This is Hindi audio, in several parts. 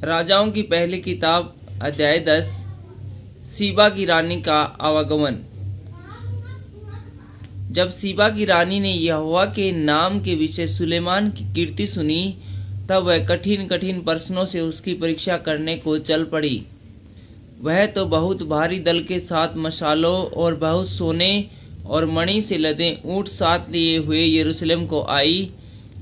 राजाओं की पहली किताब अध्याय 10। सीबा की रानी का आवागमन। जब सीबा की रानी ने यहोवा के नाम के विषय सुलेमान की कीर्ति सुनी, तब वह कठिन कठिन प्रश्नों से उसकी परीक्षा करने को चल पड़ी। वह तो बहुत भारी दल के साथ मशालों और बहुत सोने और मणि से लदे ऊँट साथ लिए हुए यरूशलेम को आई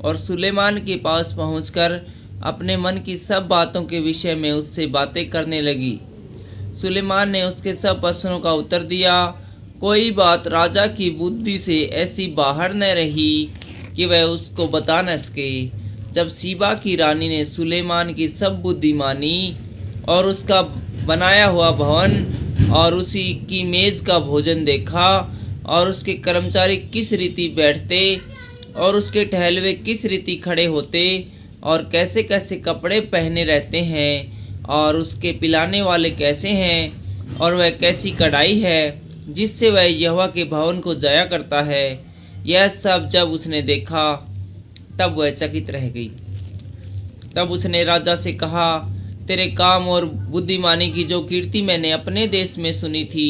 और सुलेमान के पास पहुंचकर अपने मन की सब बातों के विषय में उससे बातें करने लगी। सुलेमान ने उसके सब प्रश्नों का उत्तर दिया। कोई बात राजा की बुद्धि से ऐसी बाहर न रही कि वह उसको बता न सके। जब सीबा की रानी ने सुलेमान की सब बुद्धि मानी और उसका बनाया हुआ भवन और उसी की मेज का भोजन देखा और उसके कर्मचारी किस रीति बैठते और उसके टहलवे किस रीति खड़े होते और कैसे कैसे कपड़े पहने रहते हैं और उसके पिलाने वाले कैसे हैं और वह कैसी कढ़ाई है जिससे वह यहोवा के भवन को जाया करता है, यह सब जब उसने देखा तब वह चकित रह गई। तब उसने राजा से कहा, तेरे काम और बुद्धिमानी की जो कीर्ति मैंने अपने देश में सुनी थी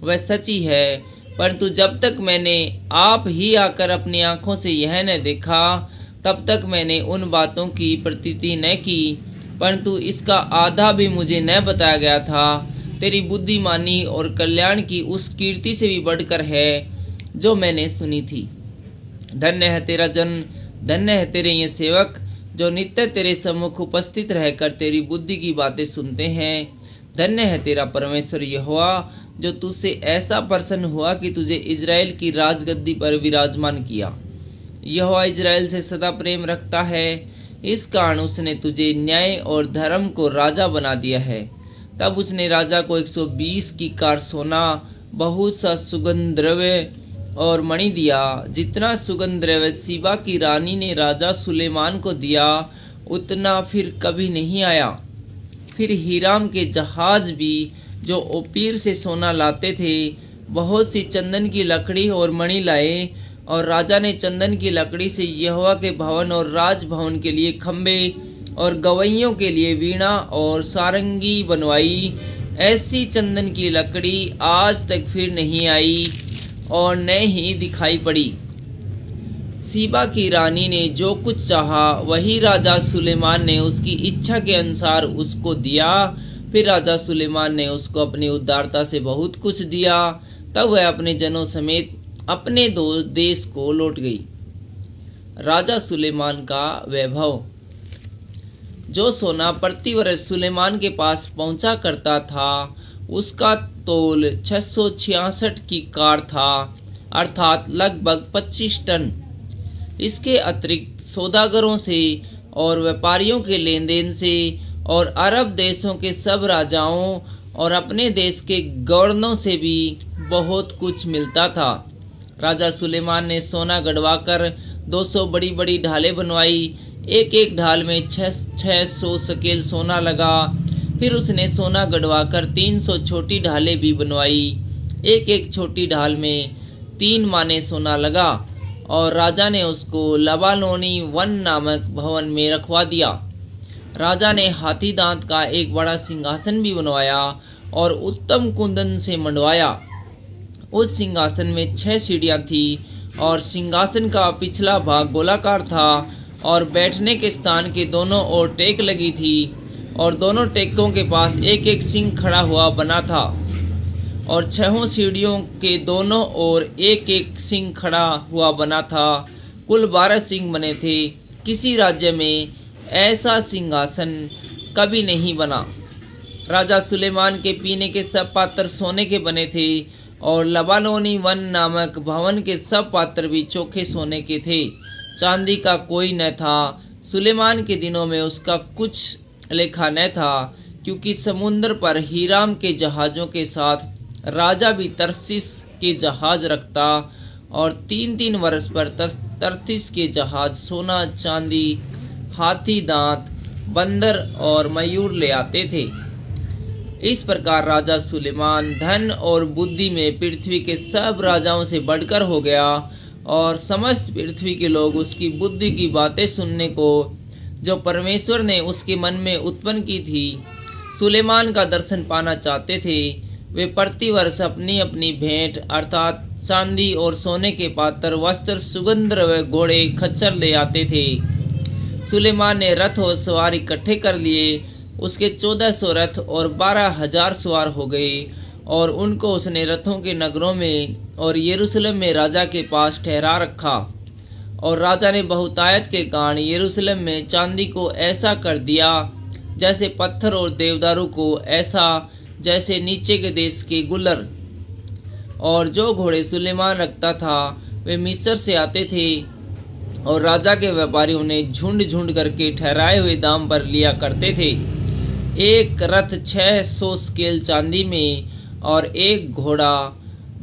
वह सच्ची है, परंतु जब तक मैंने आप ही आकर अपनी आंखों से यह न देखा तब तक मैंने उन बातों की प्रतीति न की, परंतु इसका आधा भी मुझे न बताया गया था। तेरी बुद्धिमानी और कल्याण की उस कीर्ति से भी बढ़कर है जो मैंने सुनी थी। धन्य है तेरा जन, धन्य है तेरे ये सेवक जो नित्य तेरे सम्मुख उपस्थित रहकर तेरी बुद्धि की बातें सुनते हैं। धन्य है तेरा परमेश्वर यहोवा जो तुझसे ऐसा प्रसन्न हुआ कि तुझे इजराइल की राजगद्दी पर विराजमान किया। यहोवा इजराइल से सदा प्रेम रखता है, इस कारण उसने तुझे न्याय और धर्म को राजा बना दिया है। तब उसने राजा को 120 की कार सोना, बहुत सा सुगंध द्रव्य और मणि दिया। जितना सुगंध द्रव्य सीबा की रानी ने राजा सुलेमान को दिया उतना फिर कभी नहीं आया। फिर हीराम के जहाज भी जो ओपीर से सोना लाते थे, बहुत सी चंदन की लकड़ी और मणि लाए और राजा ने चंदन की लकड़ी से यहोवा के भवन और राजभवन के लिए खंबे और गवैयों के लिए वीणा और सारंगी बनवाई। ऐसी चंदन की लकड़ी आज तक फिर नहीं आई और न ही दिखाई पड़ी। सीबा की रानी ने जो कुछ चाहा वही राजा सुलेमान ने उसकी इच्छा के अनुसार उसको दिया। फिर राजा सुलेमान ने उसको अपनी उदारता से बहुत कुछ दिया। तब वह अपने जनों समेत अपने देश को लौट गई। राजा सुलेमान का वैभव। जो सोना प्रतिवर्ष सुलेमान के पास पहुंचा करता था उसका तोल 666 की कार था, अर्थात लगभग 25 टन। इसके अतिरिक्त सौदागरों से और व्यापारियों के लेन देन से और अरब देशों के सब राजाओं और अपने देश के गवर्नरों से भी बहुत कुछ मिलता था। राजा सुलेमान ने सोना गढ़वाकर 200 बड़ी बड़ी ढालें बनवाई। एक एक ढाल में 600 शकेल सोना लगा। फिर उसने सोना गढ़वाकर 300 छोटी ढालें भी बनवाई। एक एक छोटी ढाल में 3 माने सोना लगा और राजा ने उसको लबानोनी वन नामक भवन में रखवा दिया। राजा ने हाथी दांत का एक बड़ा सिंहासन भी बनवाया और उत्तम कुंदन से मंडवाया। उस सिंहासन में 6 सीढ़ियां थी और सिंहासन का पिछला भाग गोलाकार था और बैठने के स्थान के दोनों ओर टेक लगी थी और दोनों टेकों के पास एक एक सिंह खड़ा हुआ बना था और 6 सीढ़ियों के दोनों ओर एक एक सिंह खड़ा हुआ बना था। कुल 12 सिंह बने थे। किसी राज्य में ऐसा सिंहासन कभी नहीं बना। राजा सुलेमान के पीने के सब पात्र सोने के बने थे और लबानोनी वन नामक भवन के सब पात्र भी चोखे सोने के थे, चांदी का कोई न था। सुलेमान के दिनों में उसका कुछ लेखा न था, क्योंकि समुद्र पर हीराम के जहाज़ों के साथ राजा भी तरसीस के जहाज रखता और 3-3 वर्ष पर तरसीस के जहाज सोना, चांदी, हाथी दांत, बंदर और मयूर ले आते थे। इस प्रकार राजा सुलेमान धन और बुद्धि में पृथ्वी के सब राजाओं से बढ़कर हो गया और समस्त पृथ्वी के लोग उसकी बुद्धि की बातें सुनने को जो परमेश्वर ने उसके मन में उत्पन्न की थी, सुलेमान का दर्शन पाना चाहते थे। वे प्रतिवर्ष अपनी अपनी भेंट अर्थात चांदी और सोने के पात्र, वस्त्र, सुगंध द्रव्य, घोड़े, खच्चर ले आते थे। सुलेमान ने रथ और सवार इकट्ठे कर लिए। उसके 1400 रथ और 12,000 सवार हो गए और उनको उसने रथों के नगरों में और यरूशलेम में राजा के पास ठहरा रखा। और राजा ने बहुतायत के कारण यरूशलेम में चांदी को ऐसा कर दिया जैसे पत्थर और देवदारू को ऐसा जैसे नीचे के देश के गुलर। और जो घोड़े सुलेमान रखता था वे मिस्र से आते थे और राजा के व्यापारी उन्हें झुंड झुंड करके ठहराए हुए दाम पर लिया करते थे। एक रथ 600 स्केल चांदी में और एक घोड़ा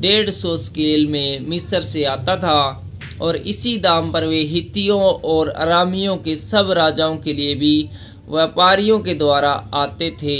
150 स्केल में मिस्र से आता था। और इसी दाम पर वे हित्तियों और अरामियों के सब राजाओं के लिए भी व्यापारियों के द्वारा आते थे।